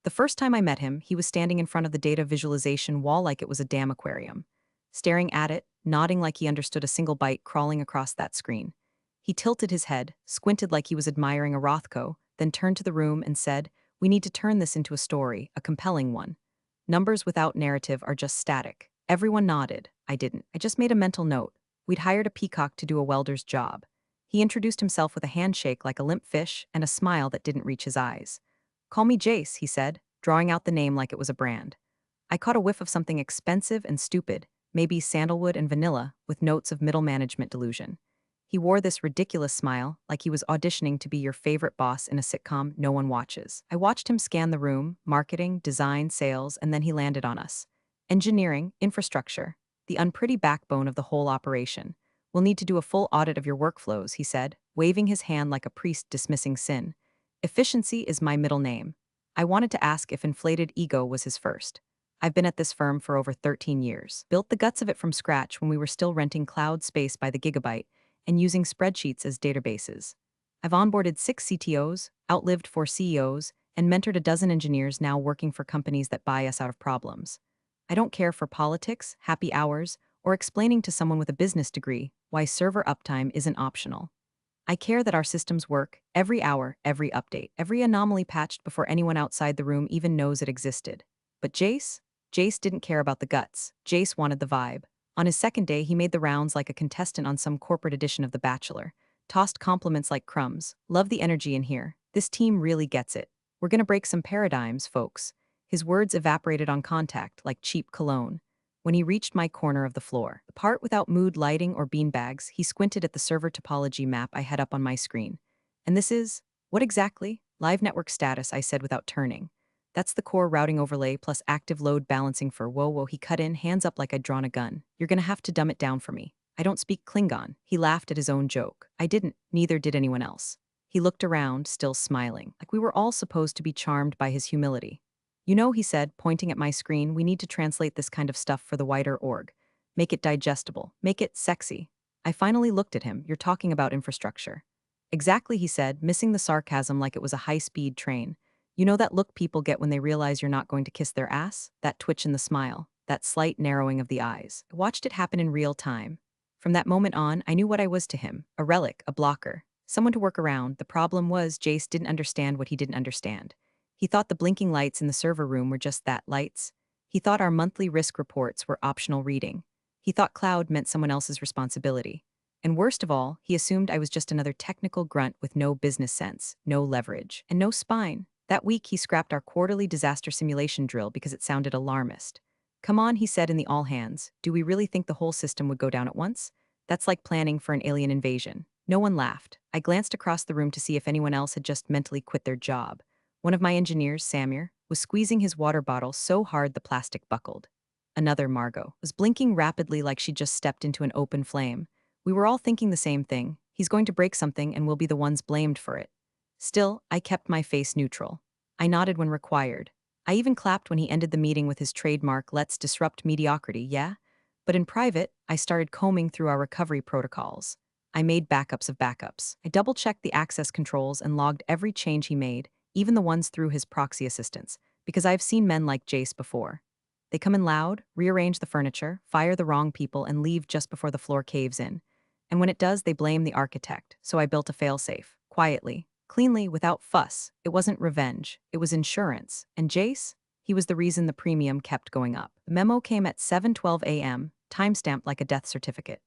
The first time I met him, he was standing in front of the data visualization wall like it was a damn aquarium, staring at it, nodding like he understood a single byte crawling across that screen. He tilted his head, squinted like he was admiring a Rothko, then turned to the room and said, "We need to turn this into a story, a compelling one. Numbers without narrative are just static." Everyone nodded. I didn't. I just made a mental note. We'd hired a peacock to do a welder's job. He introduced himself with a handshake like a limp fish and a smile that didn't reach his eyes. "Call me Jace," he said, drawing out the name like it was a brand. I caught a whiff of something expensive and stupid, maybe sandalwood and vanilla, with notes of middle management delusion. He wore this ridiculous smile, like he was auditioning to be your favorite boss in a sitcom no one watches. I watched him scan the room, marketing, design, sales, and then he landed on us. Engineering, infrastructure, the unpretty backbone of the whole operation. "We'll need to do a full audit of your workflows," he said, waving his hand like a priest dismissing sin. "Efficiency is my middle name." I wanted to ask if inflated ego was his first. I've been at this firm for over 13 years, built the guts of it from scratch when we were still renting cloud space by the gigabyte and using spreadsheets as databases. I've onboarded 6 CTOs, outlived 4 CEOs, and mentored a dozen engineers now working for companies that buy us out of problems. I don't care for politics, happy hours, or explaining to someone with a business degree why server uptime isn't optional. I care that our systems work, every hour, every update, every anomaly patched before anyone outside the room even knows it existed. But Jace didn't care about the guts. Jace wanted the vibe. On his second day, he made the rounds like a contestant on some corporate edition of The Bachelor. Tossed compliments like crumbs. "Love the energy in here. This team really gets it. We're gonna break some paradigms, folks." His words evaporated on contact like cheap cologne. When he reached my corner of the floor, the part without mood lighting or beanbags, he squinted at the server topology map I had up on my screen. "And this is, what exactly?" "Live network status," I said without turning. "That's the core routing overlay plus active load balancing for whoa," he cut in, hands up like I'd drawn a gun. "You're gonna have to dumb it down for me. I don't speak Klingon." He laughed at his own joke. I didn't, neither did anyone else. He looked around, still smiling, like we were all supposed to be charmed by his humility. "You know," he said, pointing at my screen, "we need to translate this kind of stuff for the wider org. Make it digestible. Make it sexy." I finally looked at him. "You're talking about infrastructure." "Exactly," he said, missing the sarcasm like it was a high-speed train. "You know that look people get when they realize you're not going to kiss their ass? That twitch in the smile, that slight narrowing of the eyes." I watched it happen in real time. From that moment on, I knew what I was to him, a relic, a blocker, someone to work around. The problem was Jace didn't understand what he didn't understand. He thought the blinking lights in the server room were just that, lights. He thought our monthly risk reports were optional reading. He thought cloud meant someone else's responsibility. And worst of all, he assumed I was just another technical grunt with no business sense, no leverage, and no spine. That week, he scrapped our quarterly disaster simulation drill because it sounded alarmist. "Come on," he said in the all hands. "Do we really think the whole system would go down at once? That's like planning for an alien invasion." No one laughed. I glanced across the room to see if anyone else had just mentally quit their job. One of my engineers, Samir, was squeezing his water bottle so hard the plastic buckled. Another, Margot, was blinking rapidly like she just stepped into an open flame. We were all thinking the same thing. He's going to break something and we'll be the ones blamed for it. Still, I kept my face neutral. I nodded when required. I even clapped when he ended the meeting with his trademark "let's disrupt mediocrity," yeah? But in private, I started combing through our recovery protocols. I made backups of backups. I double-checked the access controls and logged every change he made, even the ones through his proxy assistants, because I've seen men like Jace before. They come in loud, rearrange the furniture, fire the wrong people, and leave just before the floor caves in. And when it does, they blame the architect, so I built a failsafe, quietly, cleanly, without fuss. It wasn't revenge, it was insurance. And Jace? He was the reason the premium kept going up. The memo came at 7:12 a.m., timestamped like a death certificate.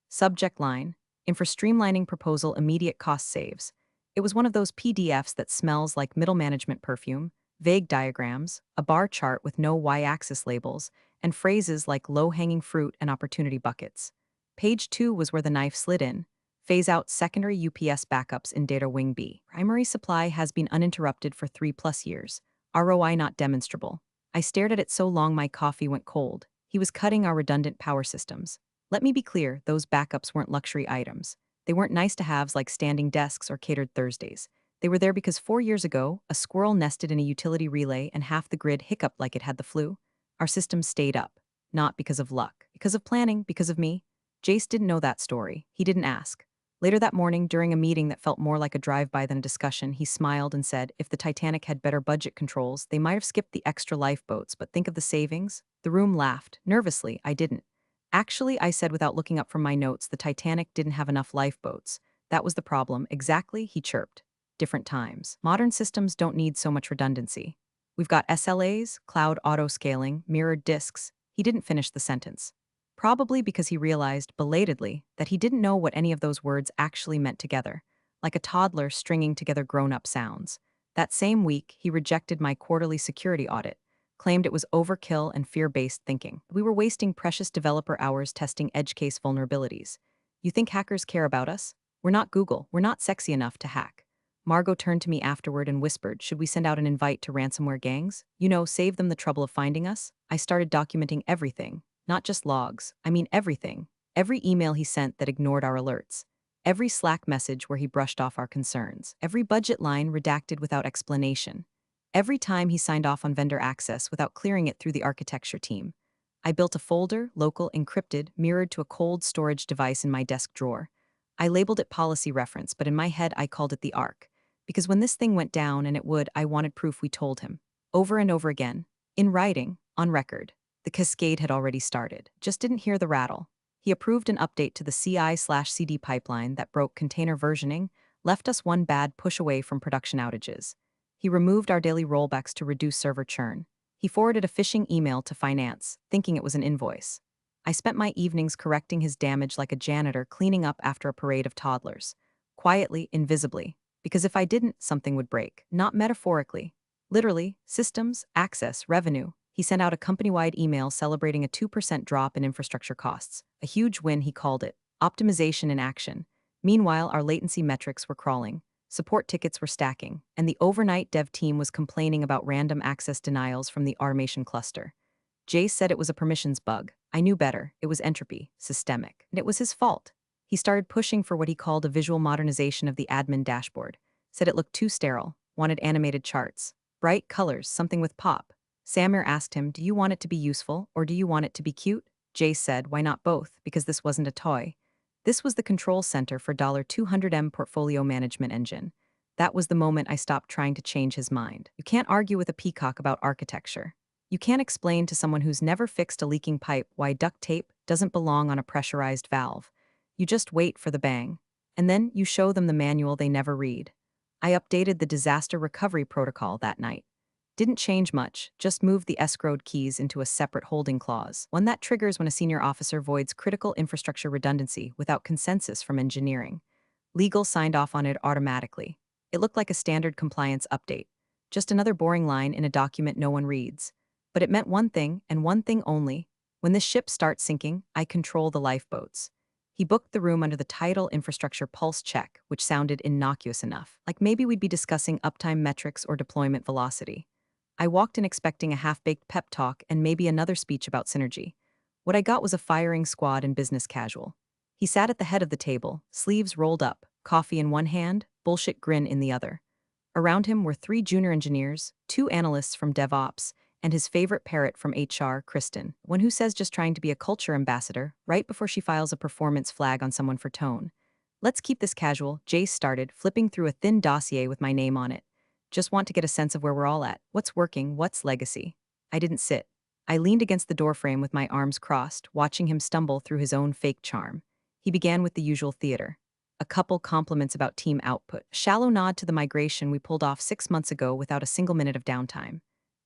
Subject line: "In for streamlining proposal, immediate cost saves." It was one of those PDFs that smells like middle management perfume, vague diagrams, a bar chart with no y-axis labels, and phrases like low-hanging fruit and opportunity buckets. Page 2 was where the knife slid in. "Phase out secondary UPS backups in Data Wing B. Primary supply has been uninterrupted for 3+ years. ROI not demonstrable." I stared at it so long my coffee went cold. He was cutting our redundant power systems. Let me be clear, those backups weren't luxury items. They weren't nice-to-haves like standing desks or catered Thursdays. They were there because 4 years ago, a squirrel nested in a utility relay and half the grid hiccuped like it had the flu. Our system stayed up. Not because of luck. Because of planning, because of me. Jace didn't know that story. He didn't ask. Later that morning, during a meeting that felt more like a drive-by than a discussion, he smiled and said, if the Titanic had better budget controls, they might have skipped the extra lifeboats, but think of the savings. The room laughed. Nervously, I didn't. Actually, I said without looking up from my notes, the Titanic didn't have enough lifeboats. That was the problem. Exactly, he chirped. Different times. Modern systems don't need so much redundancy. We've got SLAs, cloud auto-scaling, mirrored disks. He didn't finish the sentence. Probably because he realized, belatedly, that he didn't know what any of those words actually meant together, like a toddler stringing together grown-up sounds. That same week, he rejected my quarterly security audit, claimed it was overkill and fear-based thinking. We were wasting precious developer hours testing edge case vulnerabilities. You think hackers care about us? We're not Google. We're not sexy enough to hack. Margot turned to me afterward and whispered, should we send out an invite to ransomware gangs? You know, save them the trouble of finding us? I started documenting everything. Not just logs, I mean everything. Every email he sent that ignored our alerts. Every Slack message where he brushed off our concerns. Every budget line redacted without explanation. Every time he signed off on vendor access without clearing it through the architecture team. I built a folder, local, encrypted, mirrored to a cold storage device in my desk drawer. I labeled it policy reference, but in my head I called it the ARC. Because when this thing went down, and it would, I wanted proof we told him. Over and over again. In writing, on record. The cascade had already started, just didn't hear the rattle. He approved an update to the CI/CD pipeline that broke container versioning, left us one bad push away from production outages. He removed our daily rollbacks to reduce server churn. He forwarded a phishing email to finance, thinking it was an invoice. I spent my evenings correcting his damage like a janitor cleaning up after a parade of toddlers. Quietly, invisibly. Because if I didn't, something would break. Not metaphorically. Literally, systems, access, revenue. He sent out a company-wide email celebrating a 2% drop in infrastructure costs. A huge win, he called it. Optimization in action. Meanwhile, our latency metrics were crawling. Support tickets were stacking. And the overnight dev team was complaining about random access denials from the automation cluster. Jay said it was a permissions bug. I knew better. It was entropy. Systemic. And it was his fault. He started pushing for what he called a visual modernization of the admin dashboard. Said it looked too sterile. Wanted animated charts. Bright colors, something with pop. Samir asked him, do you want it to be useful, or do you want it to be cute? Jay said, why not both, because this wasn't a toy. This was the control center for $200M portfolio management engine. That was the moment I stopped trying to change his mind. You can't argue with a peacock about architecture. You can't explain to someone who's never fixed a leaking pipe why duct tape doesn't belong on a pressurized valve. You just wait for the bang. And then you show them the manual they never read. I updated the disaster recovery protocol that night. Didn't change much, just moved the escrowed keys into a separate holding clause, one that triggers when a senior officer voids critical infrastructure redundancy without consensus from engineering. Legal signed off on it automatically. It looked like a standard compliance update, just another boring line in a document no one reads. But it meant one thing, and one thing only. When this ship starts sinking, I control the lifeboats. He booked the room under the title Infrastructure Pulse Check, which sounded innocuous enough, like maybe we'd be discussing uptime metrics or deployment velocity. I walked in expecting a half-baked pep talk and maybe another speech about synergy. What I got was a firing squad and business casual. He sat at the head of the table, sleeves rolled up, coffee in one hand, bullshit grin in the other. Around him were 3 junior engineers, 2 analysts from DevOps, and his favorite parrot from HR, Kristen, one who says just trying to be a culture ambassador right before she files a performance flag on someone for tone. Let's keep this casual, Jace started, flipping through a thin dossier with my name on it. Just want to get a sense of where we're all at. What's working, what's legacy? I didn't sit. I leaned against the doorframe with my arms crossed, watching him stumble through his own fake charm. He began with the usual theater. A couple compliments about team output. A shallow nod to the migration we pulled off 6 months ago without a single minute of downtime.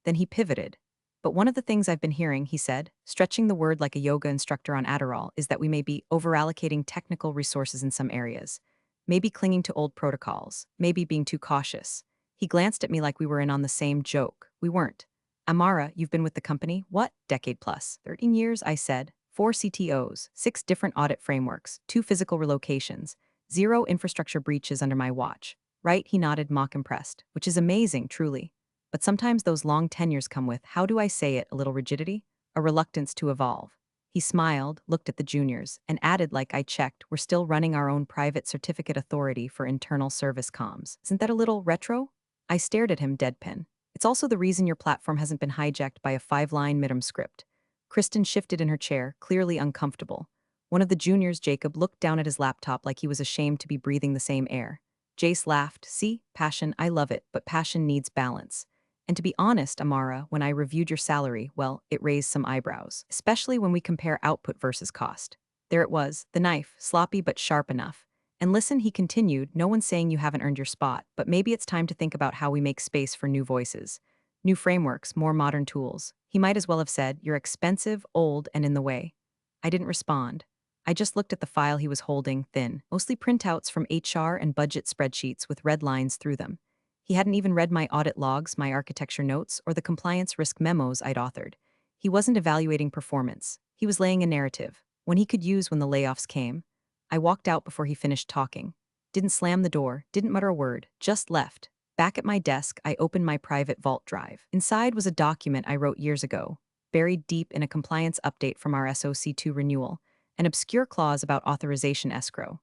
Then he pivoted. But one of the things I've been hearing, he said, stretching the word like a yoga instructor on Adderall, is that we may be overallocating technical resources in some areas. Maybe clinging to old protocols. Maybe being too cautious. He glanced at me like we were in on the same joke. We weren't. Amara, you've been with the company, what? Decade plus. 13 years, I said. 4 CTOs, 6 different audit frameworks, 2 physical relocations, 0 infrastructure breaches under my watch. Right? He nodded, mock impressed, which is amazing, truly. But sometimes those long tenures come with, how do I say it, a little rigidity? A reluctance to evolve. He smiled, looked at the juniors, and added like I checked, we're still running our own private certificate authority for internal service comms. Isn't that a little retro? I stared at him deadpan. It's also the reason your platform hasn't been hijacked by a 5-line minim script. Kristen shifted in her chair, clearly uncomfortable. One of the juniors, Jacob, looked down at his laptop like he was ashamed to be breathing the same air. Jace laughed. See, passion, I love it, but passion needs balance. And to be honest, Amara, when I reviewed your salary, well, it raised some eyebrows, especially when we compare output versus cost. There it was, the knife, sloppy but sharp enough. And listen, he continued, no one's saying you haven't earned your spot, but maybe it's time to think about how we make space for new voices. New frameworks, more modern tools. He might as well have said, you're expensive, old, and in the way. I didn't respond. I just looked at the file he was holding, thin, mostly printouts from HR and budget spreadsheets with red lines through them. He hadn't even read my audit logs, my architecture notes, or the compliance risk memos I'd authored. He wasn't evaluating performance. He was laying a narrative, one he could use when the layoffs came. I walked out before he finished talking. Didn't slam the door, didn't mutter a word, just left. Back at my desk, I opened my private vault drive. Inside was a document I wrote years ago, buried deep in a compliance update from our SOC2 renewal, an obscure clause about authorization escrow.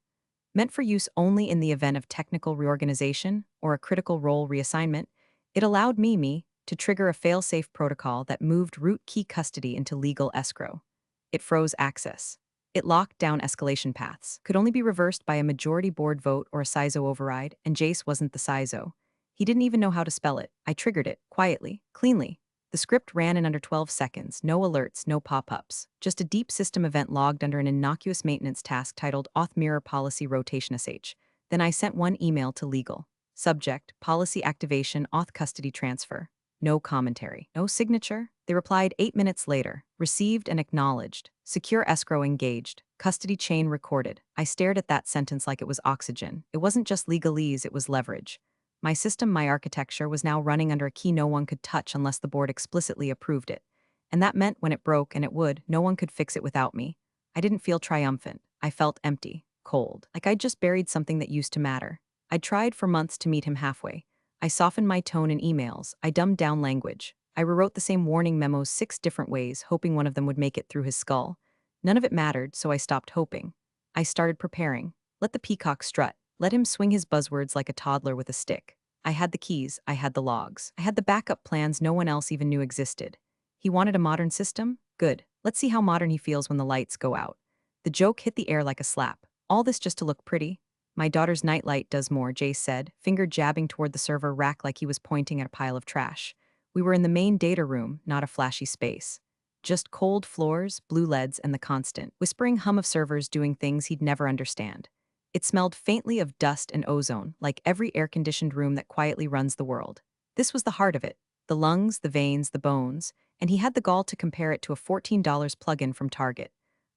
Meant for use only in the event of technical reorganization or a critical role reassignment, it allowed me to trigger a fail-safe protocol that moved root key custody into legal escrow. It froze access. It locked down escalation paths, could only be reversed by a majority board vote or a CISO override, and Jace wasn't the CISO. He didn't even know how to spell it. I triggered it, quietly, cleanly. The script ran in under 12 seconds, no alerts, no pop-ups, just a deep system event logged under an innocuous maintenance task titled Auth Mirror Policy Rotation SH. Then I sent one email to legal. Subject, Policy Activation Auth Custody Transfer. No commentary, no signature. They replied 8 minutes later. Received and acknowledged. Secure escrow engaged. Custody chain recorded. I stared at that sentence like it was oxygen. It wasn't just legalese, it was leverage. My system, my architecture, was now running under a key no one could touch unless the board explicitly approved it. And that meant when it broke, and it would, no one could fix it without me. I didn't feel triumphant. I felt empty, cold, like I'd just buried something that used to matter. I'd tried for months to meet him halfway. I softened my tone in emails. I dumbed down language. I rewrote the same warning memos 6 different ways, hoping one of them would make it through his skull. None of it mattered, so I stopped hoping. I started preparing. Let the peacock strut. Let him swing his buzzwords like a toddler with a stick. I had the keys, I had the logs. I had the backup plans no one else even knew existed. He wanted a modern system? Good. Let's see how modern he feels when the lights go out. The joke hit the air like a slap. All this just to look pretty? My daughter's nightlight does more, Jace said, finger jabbing toward the server rack like he was pointing at a pile of trash. We were in the main data room, not a flashy space. Just cold floors, blue LEDs, and the constant, whispering hum of servers doing things he'd never understand. It smelled faintly of dust and ozone, like every air-conditioned room that quietly runs the world. This was the heart of it, the lungs, the veins, the bones, and he had the gall to compare it to a $14 plug-in from Target.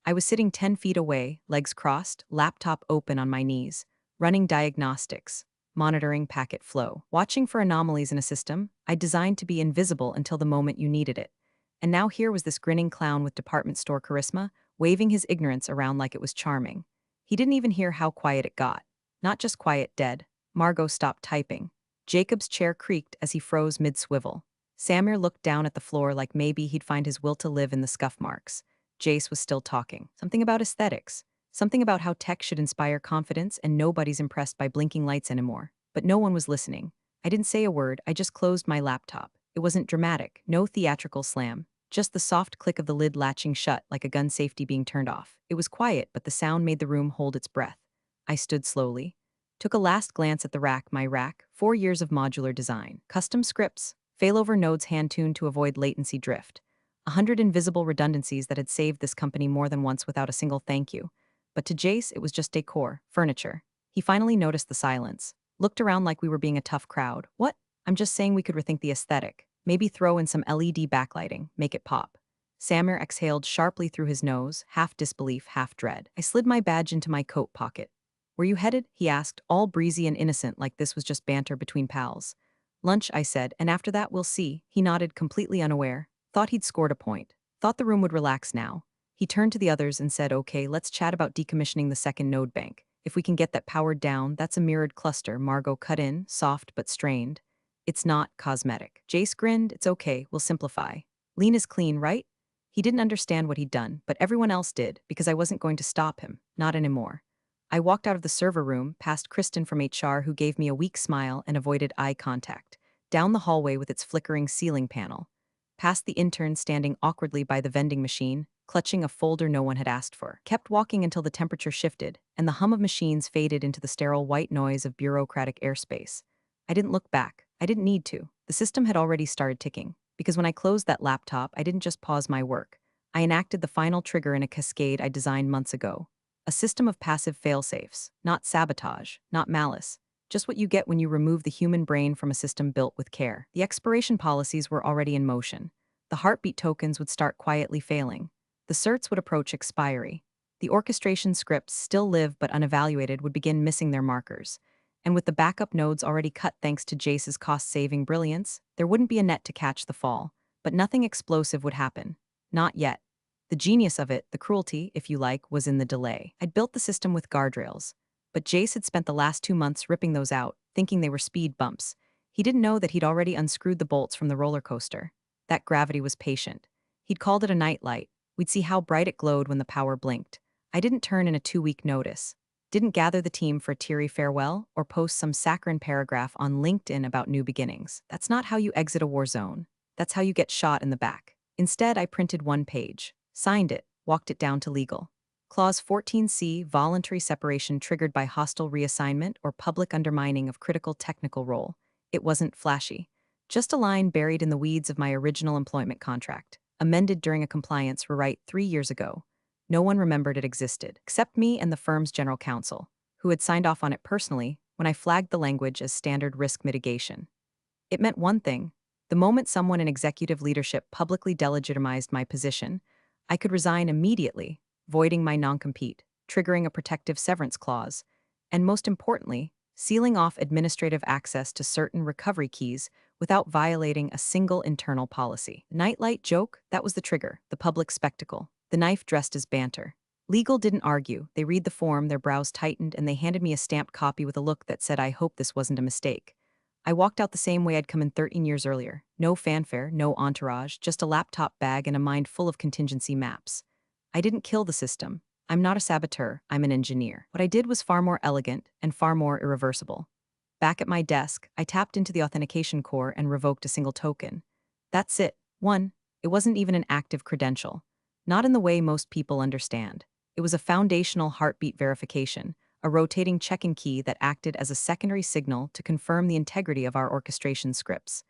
I was sitting 10 feet away, legs crossed, laptop open on my knees, running diagnostics, monitoring packet flow, watching for anomalies in a system I designed to be invisible until the moment you needed it. And now here was this grinning clown with department store charisma, waving his ignorance around like it was charming. He didn't even hear how quiet it got. Not just quiet, dead. Margot stopped typing. Jacob's chair creaked as he froze mid-swivel. Samir looked down at the floor like maybe he'd find his will to live in the scuff marks. Jace was still talking. Something about aesthetics. Something about how tech should inspire confidence and nobody's impressed by blinking lights anymore. But no one was listening. I didn't say a word, I just closed my laptop. It wasn't dramatic, no theatrical slam. Just the soft click of the lid latching shut like a gun safety being turned off. It was quiet, but the sound made the room hold its breath. I stood slowly. Took a last glance at the rack, my rack, 4 years of modular design. Custom scripts, failover nodes hand-tuned to avoid latency drift. 100 invisible redundancies that had saved this company more than once without a single thank you. But to Jace, it was just decor, furniture. He finally noticed the silence. Looked around like we were being a tough crowd. What? I'm just saying we could rethink the aesthetic. Maybe throw in some LED backlighting, make it pop. Samir exhaled sharply through his nose, half disbelief, half dread. I slid my badge into my coat pocket. Where you headed? He asked, all breezy and innocent like this was just banter between pals. Lunch, I said, and after that we'll see. He nodded, completely unaware. Thought he'd scored a point. Thought the room would relax now. He turned to the others and said, okay, let's chat about decommissioning the second node bank. If we can get that powered down, that's a mirrored cluster, Margot cut in, soft but strained. It's not cosmetic. Jace grinned, it's okay, we'll simplify. Lean is clean, right? He didn't understand what he'd done, but everyone else did, because I wasn't going to stop him. Not anymore. I walked out of the server room, past Kristen from HR who gave me a weak smile and avoided eye contact, down the hallway with its flickering ceiling panel, past the intern standing awkwardly by the vending machine, clutching a folder no one had asked for. Kept walking until the temperature shifted, and the hum of machines faded into the sterile white noise of bureaucratic airspace. I didn't look back. I didn't need to. The system had already started ticking. Because when I closed that laptop, I didn't just pause my work. I enacted the final trigger in a cascade I designed months ago. A system of passive failsafes, not sabotage, not malice. Just what you get when you remove the human brain from a system built with care. The expiration policies were already in motion. The heartbeat tokens would start quietly failing. The certs would approach expiry. The orchestration scripts, still live but unevaluated, would begin missing their markers. And with the backup nodes already cut thanks to Jace's cost-saving brilliance, there wouldn't be a net to catch the fall. But nothing explosive would happen. Not yet. The genius of it, the cruelty, if you like, was in the delay. I'd built the system with guardrails. But Jace had spent the last 2 months ripping those out, thinking they were speed bumps. He didn't know that he'd already unscrewed the bolts from the roller coaster. That gravity was patient. He'd called it a nightlight. We'd see how bright it glowed when the power blinked. I didn't turn in a 2-week notice. Didn't gather the team for a teary farewell or post some saccharine paragraph on LinkedIn about new beginnings. That's not how you exit a war zone. That's how you get shot in the back. Instead, I printed one page, signed it, walked it down to legal. Clause 14C, voluntary separation triggered by hostile reassignment or public undermining of critical technical role. It wasn't flashy. Just a line buried in the weeds of my original employment contract, amended during a compliance rewrite 3 years ago. No one remembered it existed, except me and the firm's general counsel, who had signed off on it personally when I flagged the language as standard risk mitigation. It meant one thing. The moment someone in executive leadership publicly delegitimized my position, I could resign immediately, voiding my non-compete, triggering a protective severance clause, and most importantly, sealing off administrative access to certain recovery keys without violating a single internal policy. Nightlight joke, that was the trigger, the public spectacle, the knife dressed as banter. Legal didn't argue. They read the form, their brows tightened, and they handed me a stamped copy with a look that said, "I hope this wasn't a mistake." I walked out the same way I'd come in 13 years earlier. No fanfare, no entourage, just a laptop bag and a mind full of contingency maps. I didn't kill the system. I'm not a saboteur, I'm an engineer. What I did was far more elegant and far more irreversible. Back at my desk, I tapped into the authentication core and revoked a single token. That's it. One, it wasn't even an active credential. Not in the way most people understand. It was a foundational heartbeat verification, a rotating check-in key that acted as a secondary signal to confirm the integrity of our orchestration scripts.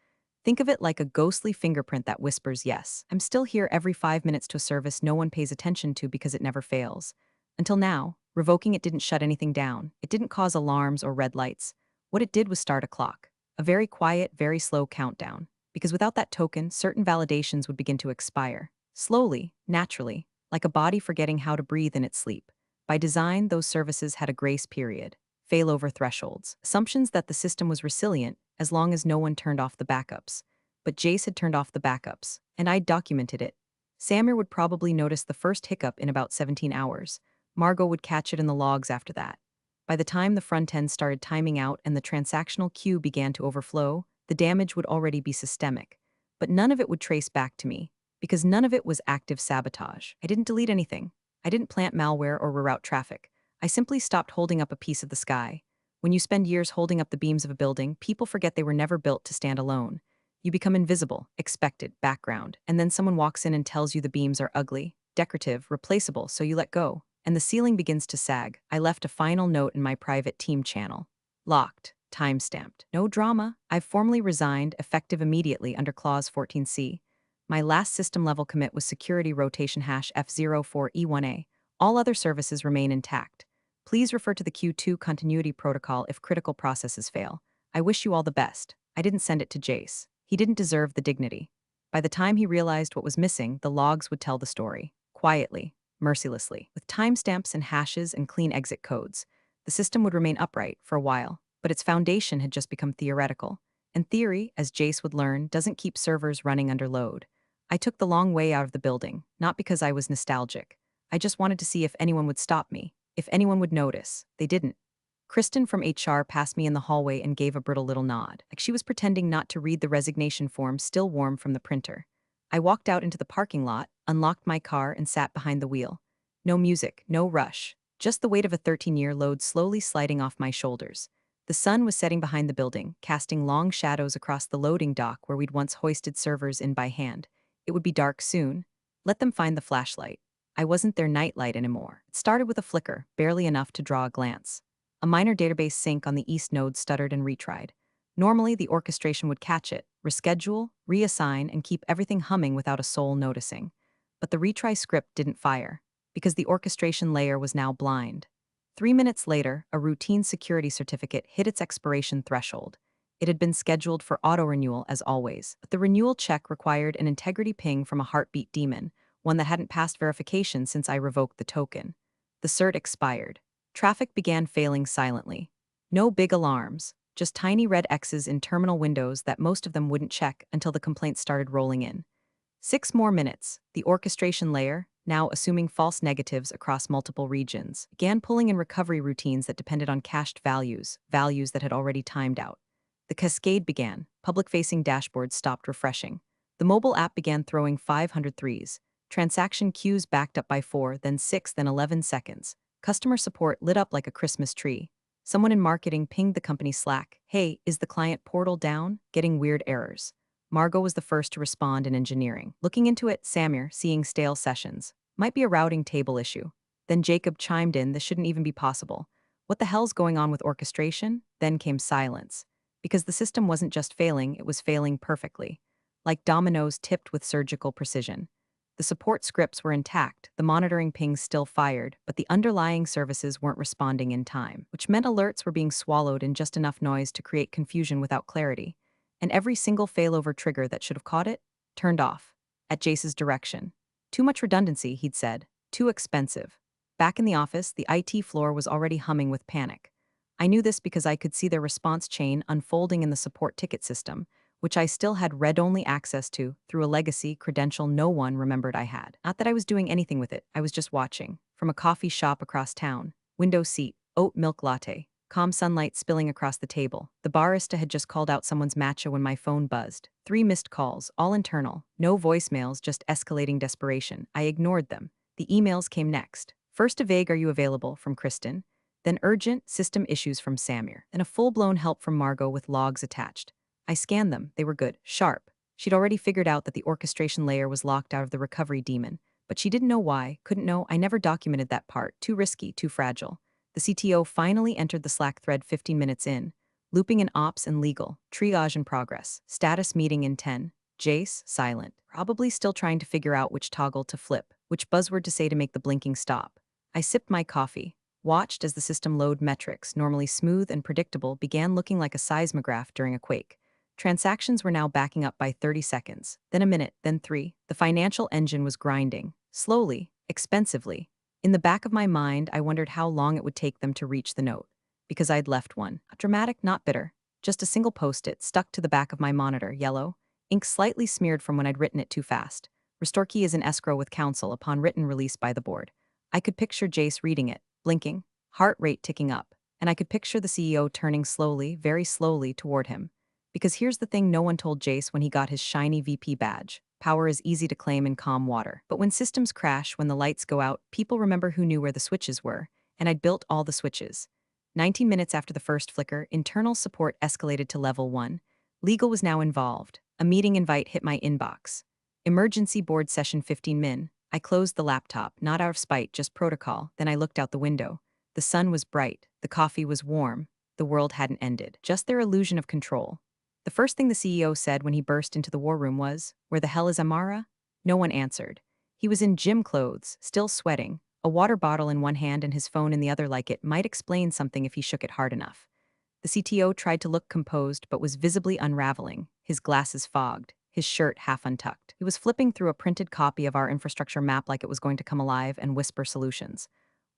Think of it like a ghostly fingerprint that whispers yes. I'm still here every 5 minutes to a service no one pays attention to because it never fails. Until now, revoking it didn't shut anything down. It didn't cause alarms or red lights. What it did was start a clock. A very quiet, very slow countdown. Because without that token, certain validations would begin to expire. Slowly, naturally, like a body forgetting how to breathe in its sleep. By design, those services had a grace period, failover thresholds, assumptions that the system was resilient as long as no one turned off the backups. But Jace had turned off the backups, and I'd documented it. Samir would probably notice the first hiccup in about 17 hours. Margot would catch it in the logs after that. By the time the front end started timing out and the transactional queue began to overflow, the damage would already be systemic. But none of it would trace back to me, because none of it was active sabotage. I didn't delete anything. I didn't plant malware or reroute traffic. I simply stopped holding up a piece of the sky. When you spend years holding up the beams of a building, people forget they were never built to stand alone. You become invisible, expected, background, and then someone walks in and tells you the beams are ugly, decorative, replaceable, so you let go. And the ceiling begins to sag. I left a final note in my private team channel. Locked, time-stamped. No drama. I've formally resigned, effective immediately under Clause 14C. My last system-level commit was security rotation hash F04E1A. All other services remain intact. Please refer to the Q2 continuity protocol if critical processes fail. I wish you all the best. I didn't send it to Jace. He didn't deserve the dignity. By the time he realized what was missing, the logs would tell the story. Quietly, mercilessly, with timestamps and hashes and clean exit codes. The system would remain upright for a while, but its foundation had just become theoretical. And theory, as Jace would learn, doesn't keep servers running under load. I took the long way out of the building, not because I was nostalgic. I just wanted to see if anyone would stop me, if anyone would notice. They didn't. Kristen from HR passed me in the hallway and gave a brittle little nod, like she was pretending not to read the resignation form still warm from the printer. I walked out into the parking lot, unlocked my car, and sat behind the wheel. No music, no rush, just the weight of a 13-year load slowly sliding off my shoulders. The sun was setting behind the building, casting long shadows across the loading dock where we'd once hoisted servers in by hand. It would be dark soon. Let them find the flashlight. I wasn't their nightlight anymore. It started with a flicker, barely enough to draw a glance. A minor database sync on the east node stuttered and retried. Normally, the orchestration would catch it, reschedule, reassign, and keep everything humming without a soul noticing. But the retry script didn't fire, because the orchestration layer was now blind. 3 minutes later, a routine security certificate hit its expiration threshold. It had been scheduled for auto-renewal as always, but the renewal check required an integrity ping from a heartbeat daemon, one that hadn't passed verification since I revoked the token. The cert expired. Traffic began failing silently. No big alarms, just tiny red X's in terminal windows that most of them wouldn't check until the complaints started rolling in. 6 more minutes, the orchestration layer, now assuming false negatives across multiple regions, began pulling in recovery routines that depended on cached values, values that had already timed out. The cascade began. Public-facing dashboards stopped refreshing. The mobile app began throwing 500 threes. Transaction queues backed up by 4, then 6, then 11 seconds. Customer support lit up like a Christmas tree. Someone in marketing pinged the company Slack. Hey, is the client portal down? Getting weird errors. Margot was the first to respond in engineering. Looking into it, Samir, seeing stale sessions. Might be a routing table issue. Then Jacob chimed in, this shouldn't even be possible. What the hell's going on with orchestration? Then came silence. Because the system wasn't just failing, it was failing perfectly. Like dominoes tipped with surgical precision. The support scripts were intact, the monitoring pings still fired, but the underlying services weren't responding in time, which meant alerts were being swallowed in just enough noise to create confusion without clarity. And every single failover trigger that should have caught it, turned off, at Jace's direction. Too much redundancy, he'd said. Too expensive. Back in the office, the IT floor was already humming with panic. I knew this because I could see their response chain unfolding in the support ticket system, which I still had read-only access to through a legacy credential no one remembered I had. Not that I was doing anything with it, I was just watching. From a coffee shop across town, window seat, oat milk latte, calm sunlight spilling across the table. The barista had just called out someone's matcha when my phone buzzed. 3 missed calls, all internal. No voicemails, just escalating desperation. I ignored them. The emails came next. First a vague "Are you available?" from Kristen, then urgent system issues from Samir, and a full-blown help from Margot with logs attached. I scanned them, they were good, sharp. She'd already figured out that the orchestration layer was locked out of the recovery daemon, but she didn't know why, couldn't know. I never documented that part, too risky, too fragile. The CTO finally entered the Slack thread 15 minutes in, looping in ops and legal, triage in progress, status meeting in 10, Jace, silent, probably still trying to figure out which toggle to flip, which buzzword to say to make the blinking stop. I sipped my coffee, watched as the system load metrics, normally smooth and predictable, began looking like a seismograph during a quake. Transactions were now backing up by 30 seconds, then a minute, then 3. The financial engine was grinding, slowly, expensively. In the back of my mind, I wondered how long it would take them to reach the note, because I'd left one. Dramatic, not bitter. Just a single post-it stuck to the back of my monitor, yellow, ink slightly smeared from when I'd written it too fast. Restore key is in escrow with counsel upon written release by the board. I could picture Jace reading it, blinking, heart rate ticking up, and I could picture the CEO turning slowly, very slowly, toward him. Because here's the thing no one told Jace when he got his shiny VP badge. Power is easy to claim in calm water. But when systems crash, when the lights go out, people remember who knew where the switches were, and I'd built all the switches. 19 minutes after the first flicker, internal support escalated to level 1. Legal was now involved. A meeting invite hit my inbox. Emergency board session 15 min. I closed the laptop, not out of spite, just protocol. Then I looked out the window. The sun was bright. The coffee was warm. The world hadn't ended. Just their illusion of control. The first thing the CEO said when he burst into the war room was, "Where the hell is Amara?" No one answered. He was in gym clothes, still sweating, a water bottle in one hand and his phone in the other, like it might explain something if he shook it hard enough. The CTO tried to look composed but was visibly unraveling, his glasses fogged, his shirt half untucked. He was flipping through a printed copy of our infrastructure map like it was going to come alive and whisper solutions.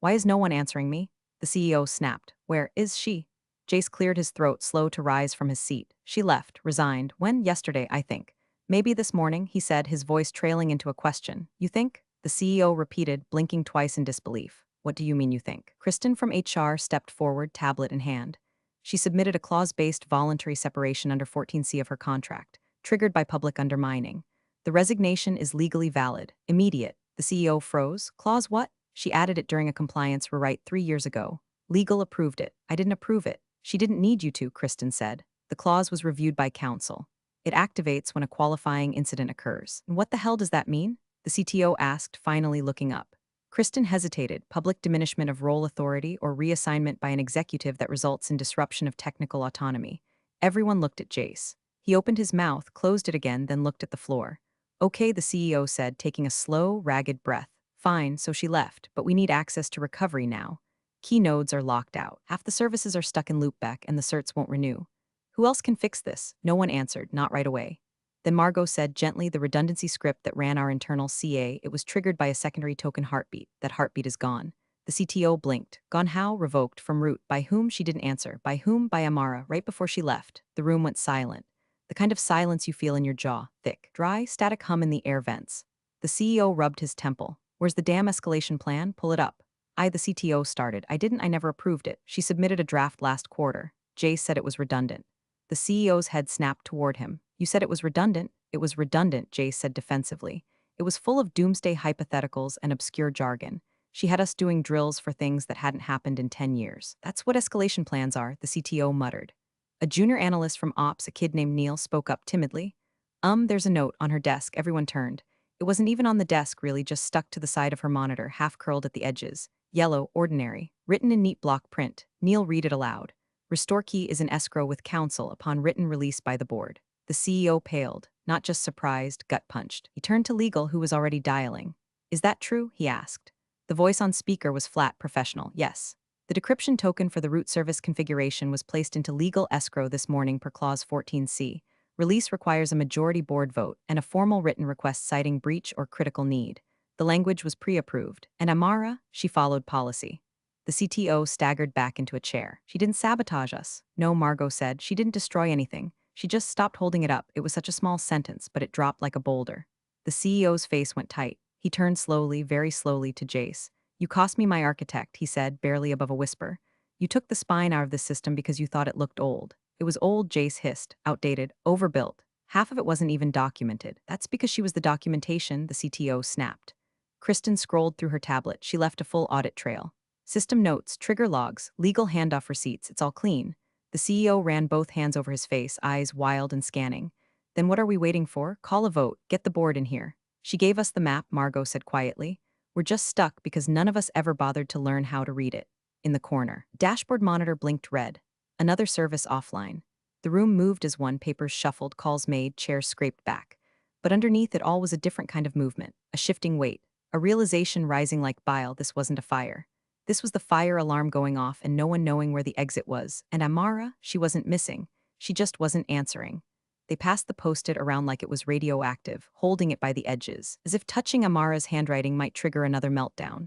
"Why is no one answering me?" The CEO snapped. "Where is she?" Jace cleared his throat, slow to rise from his seat. "She left, resigned. When? Yesterday, I think." "Maybe this morning," he said, his voice trailing into a question. "You think?" The CEO repeated, blinking twice in disbelief. "What do you mean you think?" Kristen from HR stepped forward, tablet in hand. She submitted a clause-based voluntary separation under 14C of her contract, triggered by public undermining. "The resignation is legally valid. Immediate." The CEO froze. "Clause what?" "She added it during a compliance rewrite 3 years ago. Legal approved it. I didn't approve it." "She didn't need you to," Kristen said. "The clause was reviewed by counsel. It activates when a qualifying incident occurs." "And what the hell does that mean?" The CTO asked, finally looking up. Kristen hesitated, public diminishment of role authority or reassignment by an executive that results in disruption of technical autonomy. Everyone looked at Jace. He opened his mouth, closed it again, then looked at the floor. Okay, the CEO said, taking a slow, ragged breath. Fine, so she left, but we need access to recovery now. Key nodes are locked out. Half the services are stuck in loopback and the certs won't renew. Who else can fix this? No one answered, not right away. Then Margot said gently the redundancy script that ran our internal CA, it was triggered by a secondary token heartbeat. That heartbeat is gone. The CTO blinked. Gone how? Revoked. From root. By whom? She didn't answer. By whom? By Amara. Right before she left. The room went silent. The kind of silence you feel in your jaw. Thick. Dry, static hum in the air vents. The CEO rubbed his temple. Where's the damn escalation plan? Pull it up. The CTO started. I never approved it. She submitted a draft last quarter. Jay said it was redundant. The CEO's head snapped toward him. You said it was redundant. It was redundant, Jay said defensively. It was full of doomsday hypotheticals and obscure jargon. She had us doing drills for things that hadn't happened in 10 years. That's what escalation plans are, the CTO muttered. A junior analyst from Ops, a kid named Neil, spoke up timidly. There's a note on her desk. Everyone turned. It wasn't even on the desk, really, just stuck to the side of her monitor, half curled at the edges. Yellow, ordinary, written in neat block print. Neil read it aloud. Restore key is in escrow with counsel upon written release by the board. The CEO paled, not just surprised, gut-punched. He turned to legal, who was already dialing. Is that true? He asked. The voice on speaker was flat, professional. Yes. The decryption token for the root service configuration was placed into legal escrow this morning per clause 14C. Release requires a majority board vote and a formal written request citing breach or critical need. The language was pre-approved, and Amara, she followed policy. The CTO staggered back into a chair. She didn't sabotage us. No, Margot said. She didn't destroy anything. She just stopped holding it up. It was such a small sentence, but it dropped like a boulder. The CEO's face went tight. He turned slowly, very slowly, to Jace. You cost me my architect, he said, barely above a whisper. You took the spine out of the system because you thought it looked old. It was old, Jace hissed, outdated, overbuilt. Half of it wasn't even documented. That's because she was the documentation, the CTO snapped. Kristen scrolled through her tablet. She left a full audit trail. System notes, trigger logs, legal handoff receipts, it's all clean. The CEO ran both hands over his face, eyes wild and scanning. Then what are we waiting for? Call a vote, get the board in here. She gave us the map, Margot said quietly. We're just stuck because none of us ever bothered to learn how to read it. In the corner, dashboard monitor blinked red. Another service offline. The room moved as one, papers shuffled, calls made, chairs scraped back. But underneath it all was a different kind of movement, a shifting weight, a realization rising like bile. This wasn't a fire. This was the fire alarm going off and no one knowing where the exit was. And Amara, she wasn't missing. She just wasn't answering. They passed the post-it around like it was radioactive, holding it by the edges, as if touching Amara's handwriting might trigger another meltdown.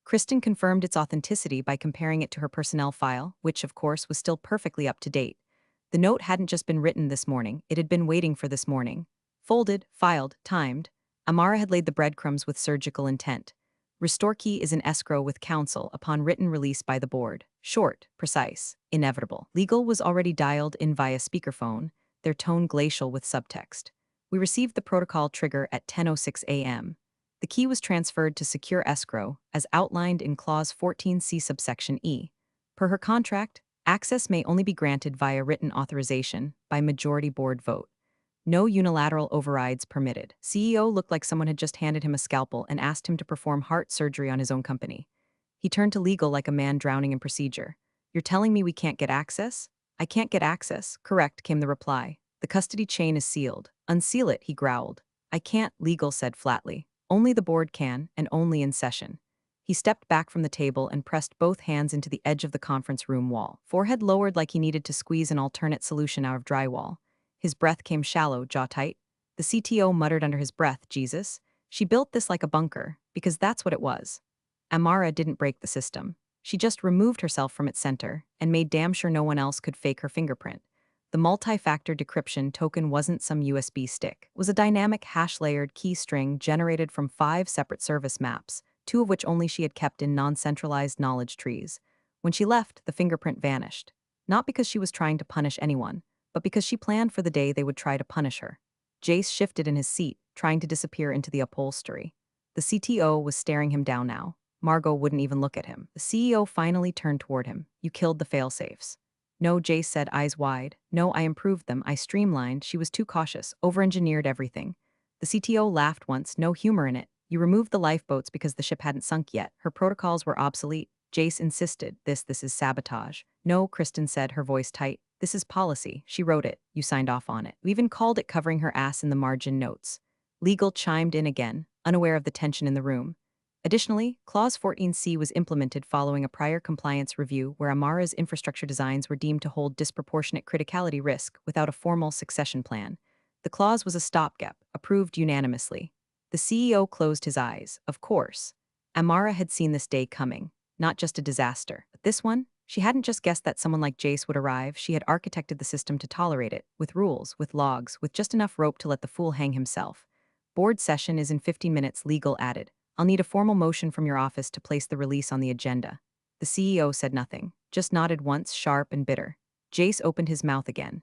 Kristen confirmed its authenticity by comparing it to her personnel file, which, of course, was still perfectly up to date. The note hadn't just been written this morning, it had been waiting for this morning. Folded, filed, timed, Amara had laid the breadcrumbs with surgical intent. Restore key is in escrow with counsel upon written release by the board. Short, precise, inevitable. Legal was already dialed in via speakerphone, their tone glacial with subtext. We received the protocol trigger at 10:06 a.m. The key was transferred to secure escrow, as outlined in clause 14C subsection E. Per her contract, access may only be granted via written authorization by majority board vote. No unilateral overrides permitted. CEO looked like someone had just handed him a scalpel and asked him to perform heart surgery on his own company. He turned to legal like a man drowning in procedure. You're telling me we can't get access? I can't get access. Correct, came the reply. The custody chain is sealed. Unseal it, he growled. I can't, legal said flatly. Only the board can, and only in session. He stepped back from the table and pressed both hands into the edge of the conference room wall, forehead lowered like he needed to squeeze an alternate solution out of drywall. His breath came shallow, jaw tight. The CTO muttered under his breath, Jesus. She built this like a bunker, because that's what it was. Amara didn't break the system. She just removed herself from its center and made damn sure no one else could fake her fingerprint. The multi-factor decryption token wasn't some USB stick. It was a dynamic hash-layered key string generated from 5 separate service maps, 2 of which only she had kept in non-centralized knowledge trees. When she left, the fingerprint vanished. Not because she was trying to punish anyone, but because she planned for the day they would try to punish her. Jace shifted in his seat, trying to disappear into the upholstery. The CTO was staring him down now. Margot wouldn't even look at him. The CEO finally turned toward him. You killed the failsafes. No, Jace said, eyes wide. No, I improved them. I streamlined. She was too cautious, over-engineered everything. The CTO laughed once, no humor in it. You removed the lifeboats because the ship hadn't sunk yet. Her protocols were obsolete. Jace insisted, this is sabotage. No, Kristen said, her voice tight. This is policy. She wrote it. You signed off on it. We even called it covering her ass in the margin notes. Legal chimed in again, unaware of the tension in the room. Additionally, Clause 14C was implemented following a prior compliance review where Amara's infrastructure designs were deemed to hold disproportionate criticality risk without a formal succession plan. The clause was a stopgap, approved unanimously. The CEO closed his eyes. Of course. Amara had seen this day coming, not just a disaster. But this one? She hadn't just guessed that someone like Jace would arrive, she had architected the system to tolerate it, with rules, with logs, with just enough rope to let the fool hang himself. Board session is in 15 minutes, legal added. I'll need a formal motion from your office to place the release on the agenda. The CEO said nothing, just nodded once, sharp and bitter. Jace opened his mouth again.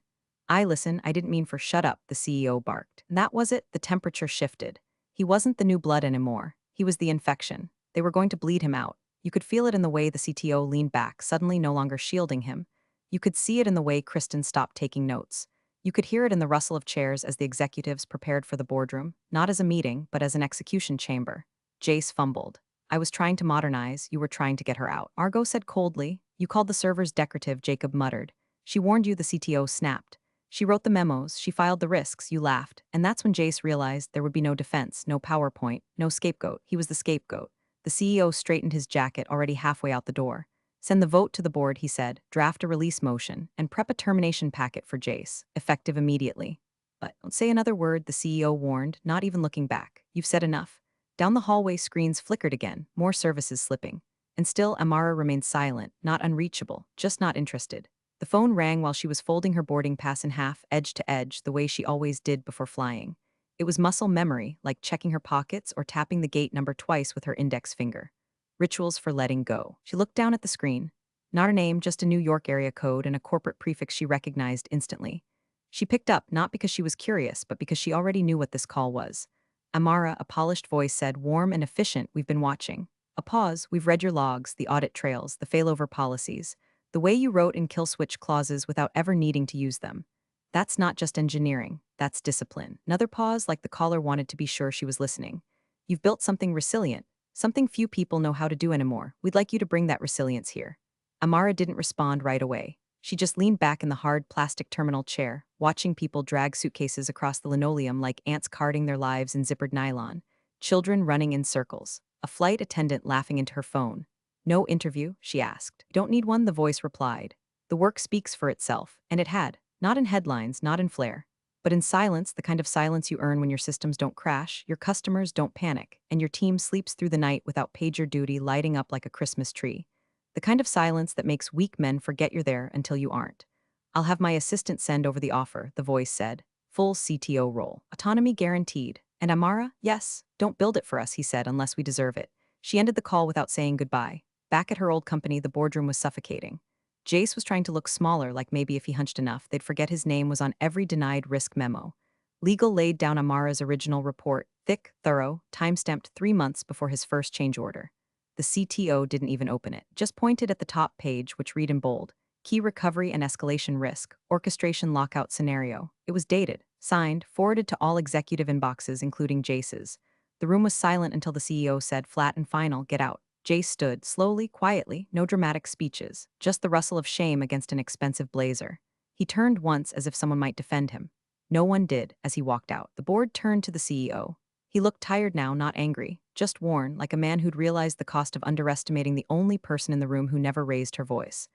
I didn't mean for shut up, the CEO barked. And that was it, the temperature shifted. He wasn't the new blood anymore. He was the infection. They were going to bleed him out. You could feel it in the way the CTO leaned back, suddenly no longer shielding him. You could see it in the way Kristen stopped taking notes. You could hear it in the rustle of chairs as the executives prepared for the boardroom, not as a meeting, but as an execution chamber. Jace fumbled. I was trying to modernize, you were trying to get her out. Argo said coldly. You called the servers decorative, Jacob muttered. She warned you, the CTO snapped. She wrote the memos, she filed the risks, you laughed. And that's when Jace realized there would be no defense, no PowerPoint, no scapegoat. He was the scapegoat. The CEO straightened his jacket, already halfway out the door. Send the vote to the board, he said, draft a release motion, and prep a termination packet for Jace, effective immediately. But don't say another word, the CEO warned, not even looking back. You've said enough. Down the hallway, screens flickered again, more services slipping. And still, Amara remained silent, not unreachable, just not interested. The phone rang while she was folding her boarding pass in half, edge to edge, the way she always did before flying. It was muscle memory, like checking her pockets or tapping the gate number twice with her index finger. Rituals for letting go. She looked down at the screen. Not a name, just a New York area code and a corporate prefix she recognized instantly. She picked up, not because she was curious, but because she already knew what this call was. Amara, a polished voice, said, warm and efficient, we've been watching. A pause, we've read your logs, the audit trails, the failover policies. The way you wrote in kill switch clauses without ever needing to use them. That's not just engineering, that's discipline. Another pause, like the caller wanted to be sure she was listening. You've built something resilient, something few people know how to do anymore. We'd like you to bring that resilience here. Amara didn't respond right away. She just leaned back in the hard plastic terminal chair, watching people drag suitcases across the linoleum like ants carting their lives in zippered nylon. Children running in circles. A flight attendant laughing into her phone. No interview, she asked. Don't need one, the voice replied. The work speaks for itself, and it had. Not in headlines, not in flair. But in silence, the kind of silence you earn when your systems don't crash, your customers don't panic, and your team sleeps through the night without pager duty lighting up like a Christmas tree. The kind of silence that makes weak men forget you're there until you aren't. I'll have my assistant send over the offer, the voice said. Full CTO role. Autonomy guaranteed. And Amara? Yes. Don't build it for us, he said, unless we deserve it. She ended the call without saying goodbye. Back at her old company, the boardroom was suffocating. Jace was trying to look smaller, like maybe if he hunched enough, they'd forget his name was on every denied risk memo. Legal laid down Amara's original report, thick, thorough, time-stamped 3 months before his first change order. The CTO didn't even open it, just pointed at the top page, which read in bold, Key Recovery and Escalation Risk, Orchestration Lockout Scenario. It was dated, signed, forwarded to all executive inboxes, including Jace's. The room was silent until the CEO said, flat and final, get out. Jace stood, slowly, quietly, no dramatic speeches, just the rustle of shame against an expensive blazer. He turned once as if someone might defend him. No one did, as he walked out. The board turned to the CEO. He looked tired now, not angry, just worn, like a man who'd realized the cost of underestimating the only person in the room who never raised her voice.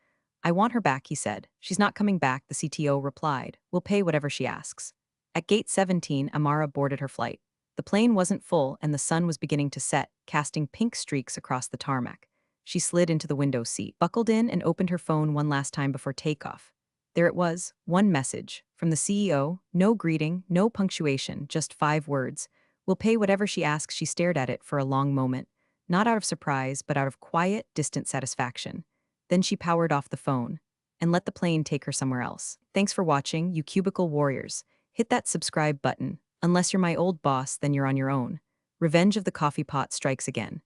I want her back, he said. She's not coming back, the CTO replied. We'll pay whatever she asks. At gate 17, Amara boarded her flight. The plane wasn't full, and the sun was beginning to set, casting pink streaks across the tarmac. She slid into the window seat, buckled in, and opened her phone one last time before takeoff. There it was, one message. From the CEO, no greeting, no punctuation, just 5 words. We'll pay whatever she asks. She stared at it for a long moment, not out of surprise, but out of quiet, distant satisfaction. Then she powered off the phone and let the plane take her somewhere else. Thanks for watching, you cubicle warriors. Hit that subscribe button. Unless you're my old boss, then you're on your own. Revenge of the coffee pot strikes again.